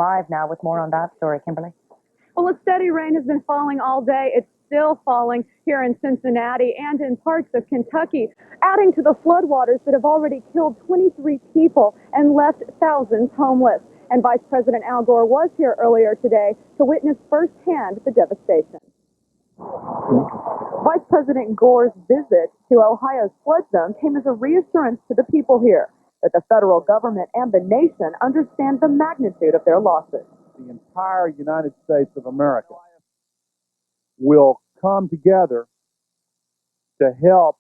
Live now with more on that story, Kimberly. Well, a steady rain has been falling all day. It's still falling here in Cincinnati and in parts of Kentucky, adding to the floodwaters that have already killed 23 people and left thousands homeless. And Vice President Al Gore was here earlier today to witness firsthand the devastation. Vice President Gore's visit to Ohio's flood zone came as a reassurance to the people here that the federal government and the nation understand the magnitude of their losses. The entire United States of America will come together to help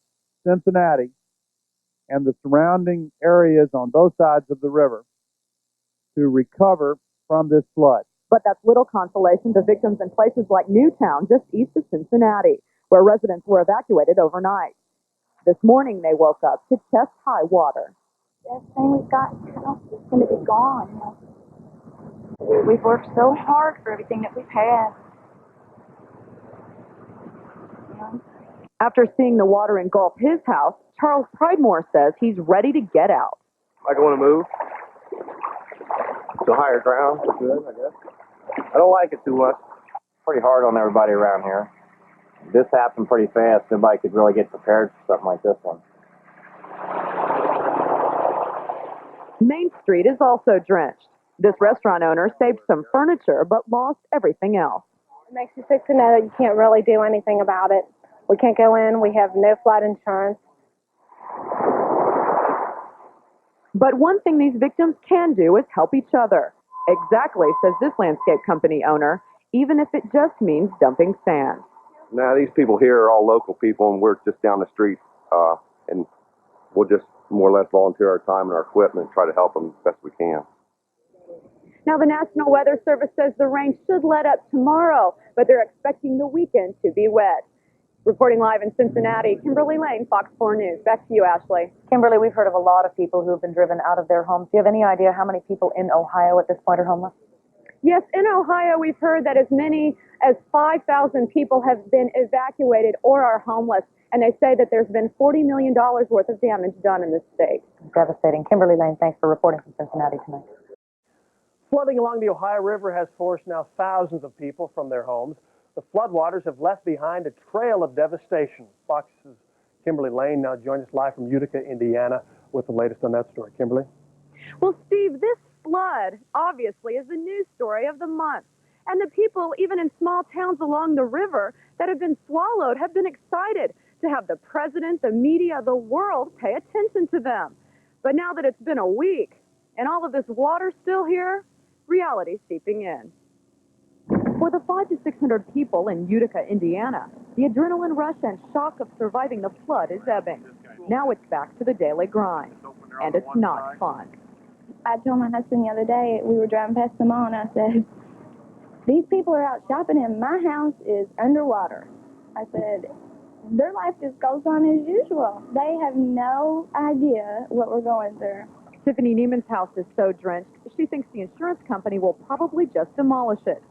Cincinnati and the surrounding areas on both sides of the river to recover from this flood. But that's little consolation to victims in places like Newtown, just east of Cincinnati, where residents were evacuated overnight. This morning they woke up to chest-high water. Everything we've got now is going to be gone. We've worked so hard for everything that we've had. After seeing the water engulf his house, Charles Pridemore says he's ready to get out. I want to move to higher ground for good, I guess. I don't like it too much. Pretty hard on everybody around here. This happened pretty fast. Nobody could really get prepared for something like this one. Main Street is also drenched. This restaurant owner saved some furniture but lost everything else. It makes you sick to know that you can't really do anything about it. We can't go in. We have no flood insurance. But one thing these victims can do is help each other. Exactly, says this landscape company owner, even if it just means dumping sand. Now, these people here are all local people, and we're just down the street, and we'll just more or less volunteer our time and our equipment and try to help them as best we can. Now, the National Weather Service says the rain should let up tomorrow, but they're expecting the weekend to be wet. Reporting live in Cincinnati, Kimberly Lane, Fox 4 News. Back to you, Ashleigh. Kimberly, we've heard of a lot of people who have been driven out of their homes. Do you have any idea how many people in Ohio at this point are homeless? Yes, in Ohio, we've heard that as many as 5,000 people have been evacuated or are homeless, and they say that there's been $40 million worth of damage done in this state. Devastating. Kimberly Lane, thanks for reporting from Cincinnati tonight. Flooding along the Ohio River has forced now thousands of people from their homes. The floodwaters have left behind a trail of devastation. Fox's Kimberly Lane now joins us live from Utica, Indiana, with the latest on that story. Kimberly? Well, Steve, this flood obviously is the news story of the month. And the people, even in small towns along the river that have been swallowed, have been excited to have the president, the media, the world pay attention to them. But now that it's been a week and all of this water still here, reality's seeping in. For the 500 to 600 people in Utica, Indiana, the adrenaline rush and shock of surviving the flood is ebbing. Now it's back to the daily grind, and it's not fun. I told my husband the other day, we were driving past the mall, and I said, these people are out shopping and my house is underwater. I said, their life just goes on as usual. They have no idea what we're going through. Tiffany Neiman's house is so drenched, she thinks the insurance company will probably just demolish it.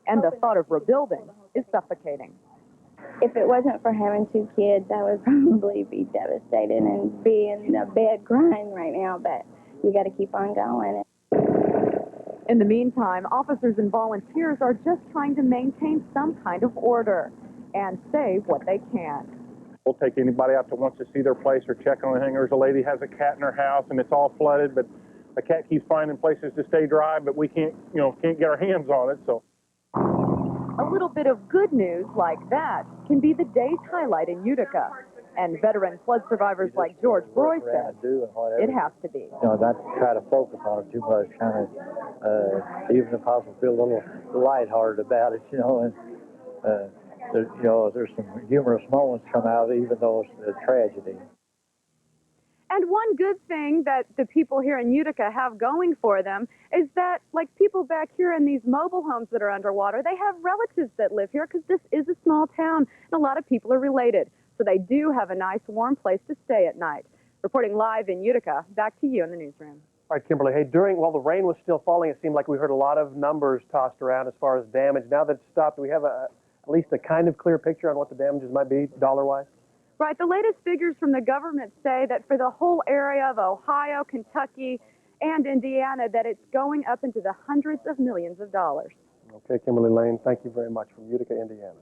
And the thought of rebuilding is suffocating. If it wasn't for having 2 kids, I would probably be devastated and be in a bed crying right now, but you got to keep on going. In the meantime, officers and volunteers are just trying to maintain some kind of order and save what they can. We'll take anybody out that wants to see their place or check on anything. There's a lady has a cat in her house and it's all flooded, but the cat keeps finding places to stay dry, but we can't get our hands on it. So a little bit of good news like that can be the day's highlight in Utica. And veteran flood survivors like George Roy said, it has to be. Not try to focus on it too much, kind of, even if possible, feel a little lighthearted about it, and there's some humorous moments come out, even though it's a tragedy. And one good thing that the people here in Utica have going for them is that, like people back here in these mobile homes that are underwater, they have relatives that live here because this is a small town and a lot of people are related. So they do have a nice warm place to stay at night. Reporting live in Utica, back to you in the newsroom. All right, Kimberly. Hey, while the rain was still falling, it seemed like we heard a lot of numbers tossed around as far as damage. Now that it's stopped, do we have at least a kind of clear picture on what the damages might be dollar-wise? Right. The latest figures from the government say that for the whole area of Ohio, Kentucky, and Indiana that it's going up into the hundreds of millions of dollars. Okay, Kimberly Lane, thank you very much from Utica, Indiana.